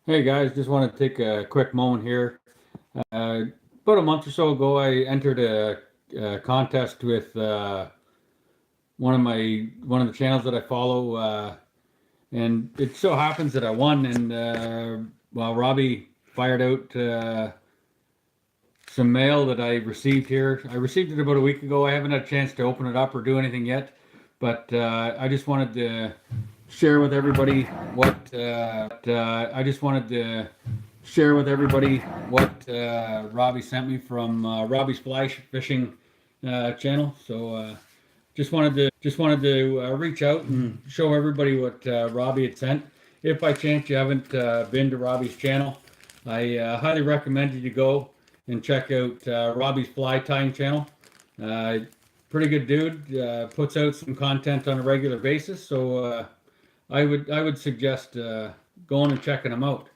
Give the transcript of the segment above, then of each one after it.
Hey guys, just want to take a quick moment here. Uh, about a month or so ago, I entered a contest with one of the channels that I follow, and it so happens that I won. And well, Robbie fired out some mail that I received here. I received it about a week ago. I haven't had a chance to open it up or do anything yet, but I just wanted to share with everybody what Robbie sent me from Robbie's Fly Fishing channel. So just wanted to reach out and show everybody what Robbie had sent. If by chance you haven't been to Robbie's channel, I highly recommend you to go and check out Robbie's Fly Tying channel. Uh, Pretty good dude. Puts out some content on a regular basis. So I would suggest going and checking him out.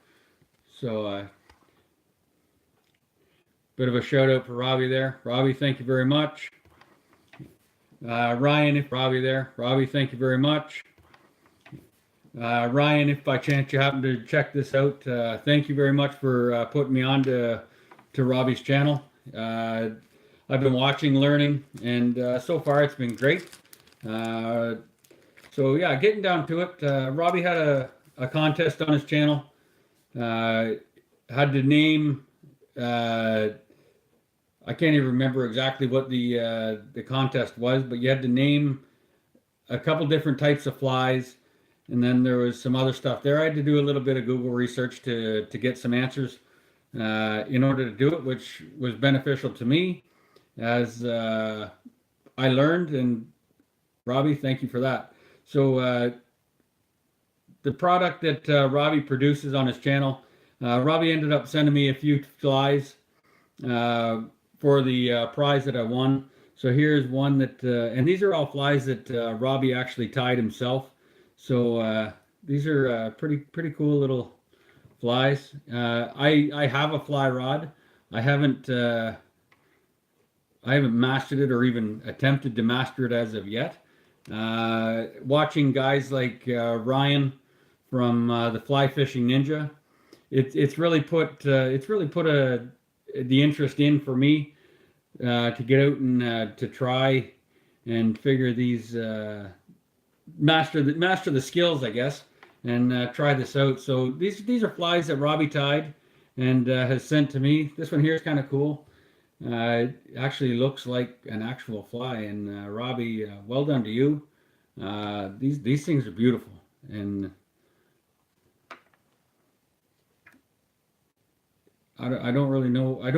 So bit of a shout out for Robbie there. Robbie, thank you very much. Robbie, thank you very much. Ryan, if by chance you happen to check this out, thank you very much for putting me on to Robbie's channel. I've been watching, learning, and so far it's been great. Uh, so yeah, getting down to it, Robbie had a contest on his channel. Uh, had to name. Uh, I can't even remember exactly what the contest was, but you had to name a couple different types of flies, and then there was some other stuff there. I had to do a little bit of Google research to get some answers in order to do it, which was beneficial to me as I learned. And Robbie, thank you for that. So the product that Robbie produces on his channel, Robbie ended up sending me a few flies uh, for the prize that I won. So here's one that, and these are all flies that Robbie actually tied himself. So these are pretty cool little flies. I have a fly rod. I haven't uh, I haven't mastered it or even attempted to master it as of yet. Watching guys like Ryan from the Fly Fishing Ninja, it's really put the interest in for me to get out and to try and figure these master the skills, I guess, and try this out. So these are flies that Robbie tied and has sent to me. This one here is kind of cool. It actually looks like an actual fly. And Robbie, well done to you. These things are beautiful, and I don't really know. I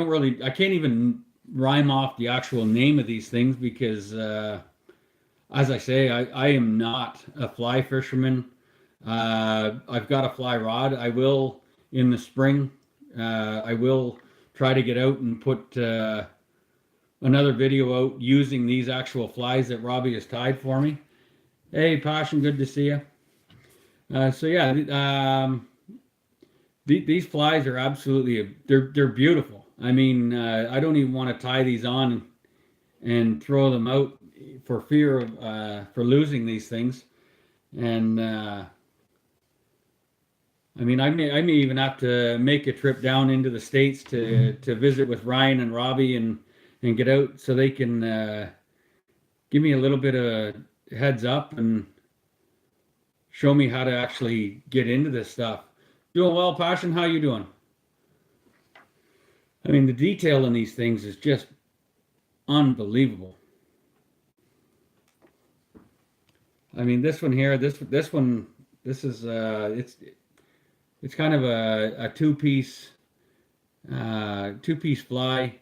can't even rhyme off the actual name of these things because, as I say, I am not a fly fisherman. I've got a fly rod. I will in the spring. I will try to get out and put another video out using these actual flies that Robbie has tied for me. Hey, Passion, good to see you. So yeah, these flies are absolutely they're beautiful. I mean, I don't even want to tie these on and throw them out for fear of for losing these things. And I mean, I may even have to make a trip down into the States to visit with Ryan and Robbie and get out so they can give me a little bit of heads up and show me how to actually get into this stuff. Doing well, Passion. How you doing? I mean, the detail in these things is just unbelievable. I mean, this one here, this one, this is it's kind of a two piece fly,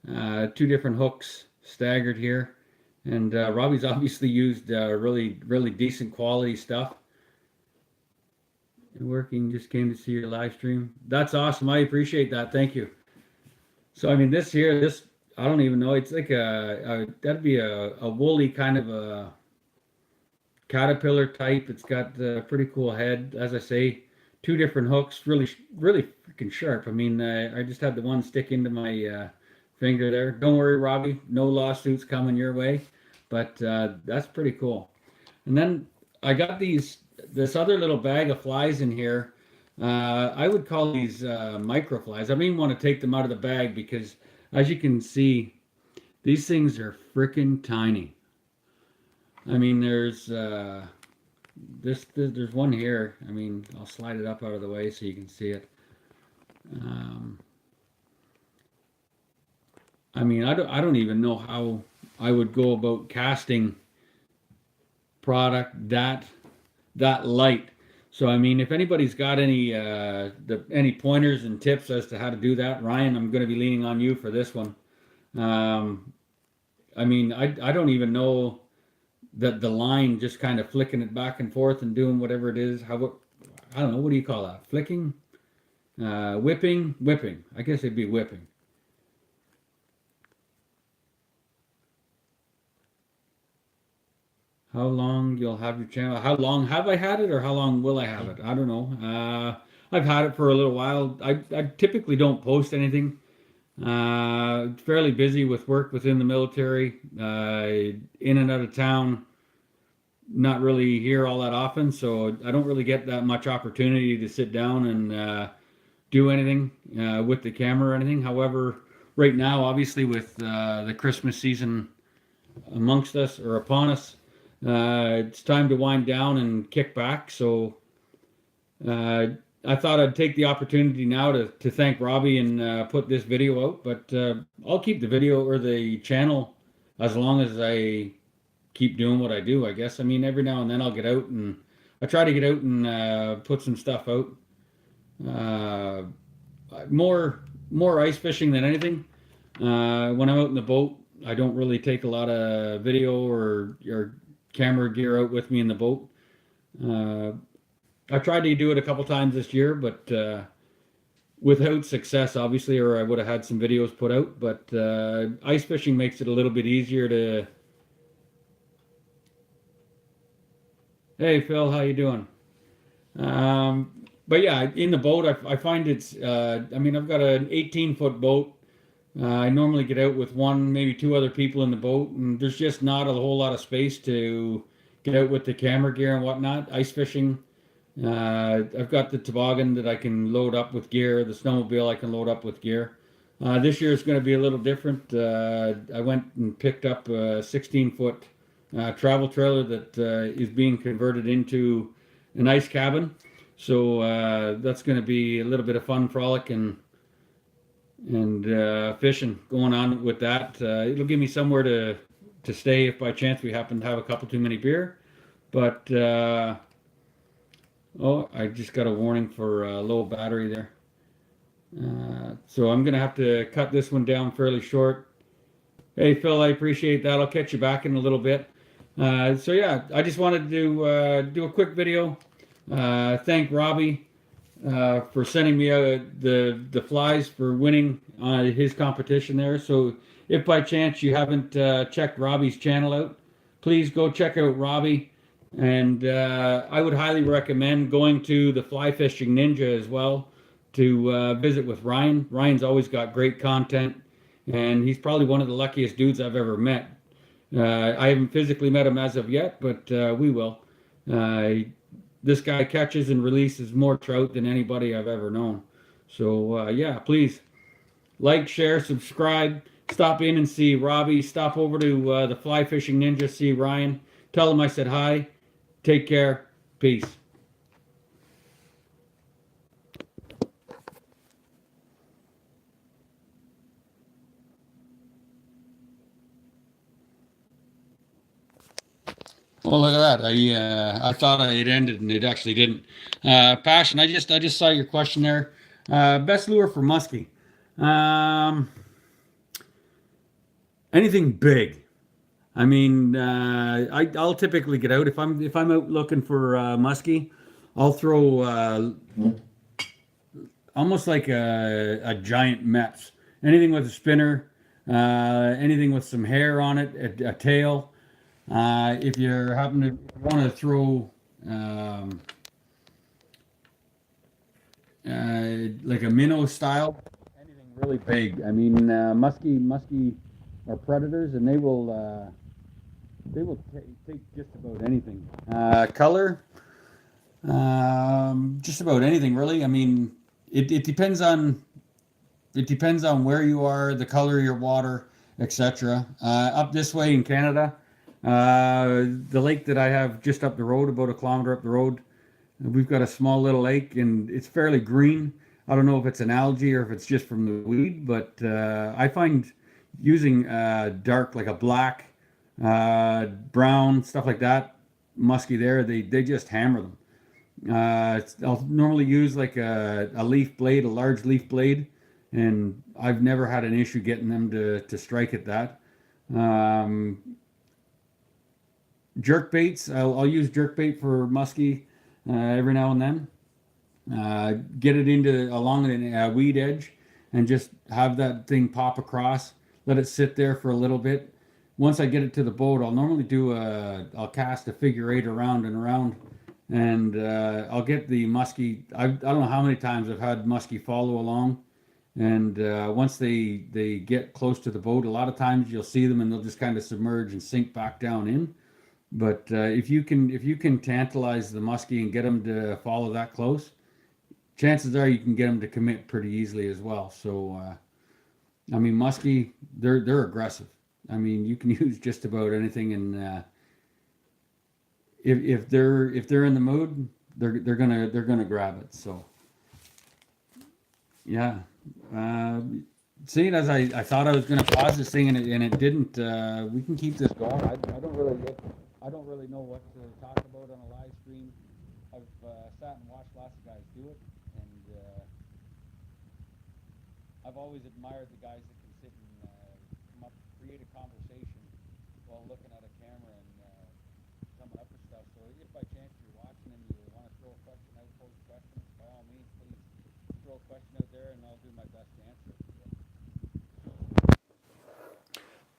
two different hooks staggered here, and Robbie's obviously used really decent quality stuff. Working, just came to see your live stream. That's awesome. I appreciate that. Thank you. So I mean, this I don't even know. It's like a that'd be a woolly kind of a caterpillar type. It's got a pretty cool head, as I say. Two different hooks, really freaking sharp. I mean, I just had the one stick into my finger there. Don't worry, Robbie. No lawsuits coming your way, but that's pretty cool. And then I got this other little bag of flies in here. I would call these microflies. I don't even want to take them out of the bag because, as you can see, these things are freaking tiny. I mean, there's one here. I mean, I'll slide it up out of the way so you can see it. Um, I mean, I don't even know how I would go about casting product that light. So I mean, if anybody's got any pointers and tips as to how to do that, Ryan, I'm going to be leaning on you for this one. Um, I mean, I don't even know that the line just kind of flicking it back and forth and doing whatever it is. I don't know, what do you call that? Flicking, whipping. I guess it'd be whipping. How long you'll have your channel? How long have I had it, or how long will I have it? I don't know. I've had it for a little while. I typically don't post anything. Fairly busy with work within the military, in and out of town. Not really here all that often, so I don't really get that much opportunity to sit down and do anything with the camera or anything. However, right now, obviously, with the Christmas season amongst us or upon us, it's time to wind down and kick back. So uh, I thought I'd take the opportunity now to thank Robbie and put this video out. But I'll keep the video or the channel as long as I keep doing what I do, I guess. I mean, every now and then I'll get out and I try to get out and put some stuff out. Uh, more ice fishing than anything. When I'm out in the boat, I don't really take a lot of video or camera gear out with me in the boat. Uh, I've tried to do it a couple times this year, but without success, obviously, or I would have had some videos put out. But ice fishing makes it a little bit easier to. Hey, Phil, how you doing? But yeah, in the boat, I find it's. I mean, I've got an 18-foot boat. I normally get out with one, maybe two other people in the boat, and there's just not a whole lot of space to get out with the camera gear and whatnot. Ice fishing. I've got the toboggan that I can load up with gear. The snowmobile I can load up with gear. This year is going to be a little different. I went and picked up a 16-foot travel trailer that is being converted into an ice cabin. So that's going to be a little bit of fun, frolic, and fishing going on with that. It'll give me somewhere to stay if by chance we happen to have a couple too many beer. But oh, I just got a warning for low battery there. So I'm gonna have to cut this one down fairly short. Hey Phil, I appreciate that. I'll catch you back in a little bit. So yeah, I just wanted to do a quick video. Thank Robbie for sending me the flies for winning his competition there. So if by chance you haven't checked Robbie's channel out, please go check out Robbie. And I would highly recommend going to the Fly Fishing Ninja as well to visit with Ryan. Ryan's always got great content, and he's probably one of the luckiest dudes I've ever met. I haven't physically met him as of yet, but we will. This guy catches and releases more trout than anybody I've ever known. So yeah, please like, share, subscribe. Stop in and see Robbie. Stop over to the Fly Fishing Ninja, see Ryan. Tell him I said hi. Take care. Peace. Well, look at that. I thought I had ended and it actually didn't. Passion, I just saw your question there. Best lure for muskie. Um, Anything big. I mean, I'll typically get out if I'm out looking for muskie. I'll throw almost like a giant Mets. Anything with a spinner, anything with some hair on it, a tail. If you happen to want to throw um, like a minnow style, anything really big. I mean, muskie are predators, and they will take just about anything. Color. Just about anything really. I mean, it depends on where you are, the color of your water, etc. Up this way in Canada, the lake that I have just up the road, about a kilometer up the road, we've got a small little lake and it's fairly green. I don't know if it's an algae or if it's just from the weed, but I find using dark, like a black, brown, stuff like that, musky there, they just hammer them. I'll normally use like a leaf blade, a large leaf blade, and I've never had an issue getting them to strike at that. Um, Jerk baits, I'll use jerk bait for muskie every now and then. Get it into along a weed edge and just have that thing pop across. Let it sit there for a little bit. Once I get it to the boat, I'll normally I'll cast a figure eight around and around, and I'll get the muskie. I don't know how many times I've had muskie follow along, and once they get close to the boat, a lot of times you'll see them and they'll just kind of submerge and sink back down in. But if you can tantalize the muskie and get them to follow that close, chances are you can get them to commit pretty easily as well. So I mean, muskie, they're aggressive. I mean, you can use just about anything, and if they're in the mood, they're gonna grab it. So yeah. Seeing as I thought I was gonna pause this thing and it didn't, we can keep this going. I don't really know what to talk about on a live stream. I've sat and watched lots of guys do it, and I've always admired the guys that can sit and come up, create a conversation while looking at a camera and coming up with stuff. So if by chance you're watching and you want to throw a question out, pose a question, by all means, please throw a question out there, and I'll do my best to answer it.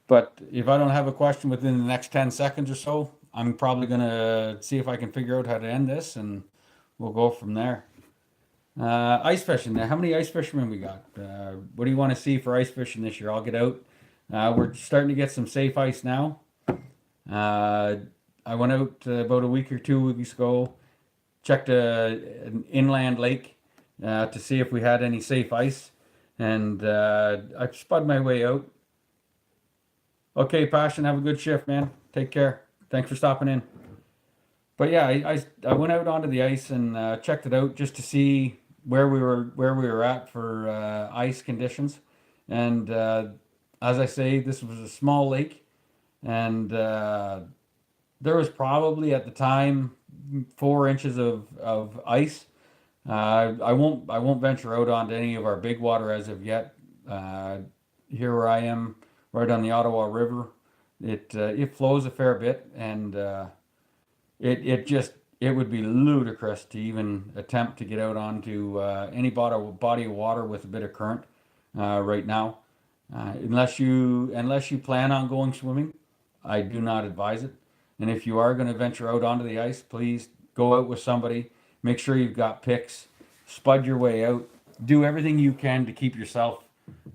But if I don't have a question within the next 10 seconds or so, I'm probably going to see if I can figure out how to end this, and we'll go from there. Ice fishing. How many ice fishermen we got? What do you want to see for ice fishing this year? I'll get out. We're starting to get some safe ice now. Uh, I went out about a week or 2 weeks ago, checked an inland lake to see if we had any safe ice, and I spud my way out. Okay, Passion, have a good shift, man. Take care. Thanks for stopping in. But yeah, I went out onto the ice and checked it out just to see where we were at for ice conditions. And as I say, this was a small lake, and there was probably at the time 4 inches of ice. I won't venture out onto any of our big water as of yet. Uh, Here where I am, right on the Ottawa River, it flows a fair bit, and it would be ludicrous to even attempt to get out onto any body of water with a bit of current right now, unless you plan on going swimming. I do not advise it. And if you are going to venture out onto the ice, please go out with somebody. Make sure you've got picks. Spud your way out. Do everything you can to keep yourself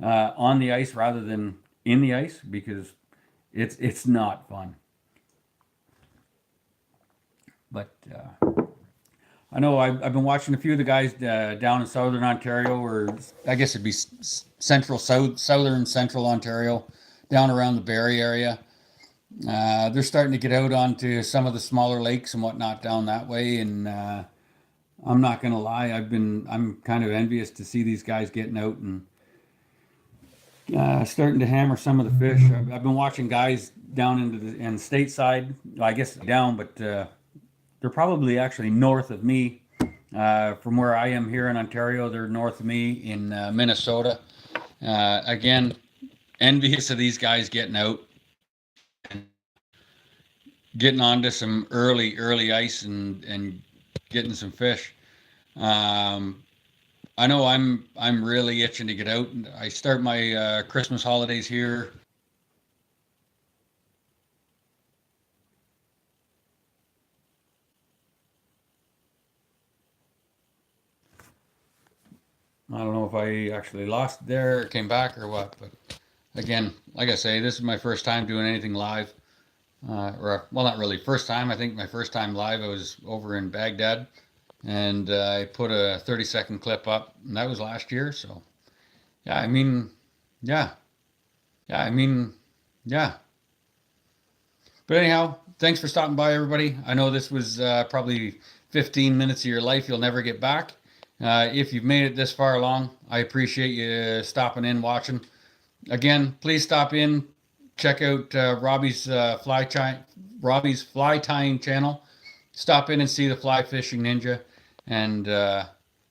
on the ice rather than in the ice, because it's not fun. But I know I've been watching a few of the guys down in southern Ontario, or I guess it'd be southern central Ontario, down around the Barrie area. They're starting to get out onto some of the smaller lakes and whatnot down that way, and I'm not gonna lie, I'm kind of envious to see these guys getting out and starting to hammer some of the fish. I've been watching guys down into the stateside. Well, I guess down, but they're probably actually north of me. From where I am here in Ontario, they're north of me in Minnesota. Again, envious of these guys getting out and getting onto some early ice and getting some fish. Um, I know I'm really itching to get out. I start my Christmas holidays here. I don't know if I actually lost there or came back or what, but again, like I say, this is my first time doing anything live. Or well, not really first time. I think my first time live I was over in Baghdad. and I put a 30-second clip up, and that was last year. So yeah, I mean, yeah, yeah, I mean, yeah. But anyhow, thanks for stopping by, everybody. I know this was probably 15 minutes of your life you'll never get back. If you've made it this far along, I appreciate you stopping in, watching. Again, please stop in, check out Robbie's fly tying channel. Stop in and see the Fly Fishing Ninja, and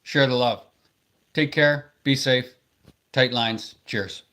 share the love. Take care. Be safe. Tight lines. Cheers.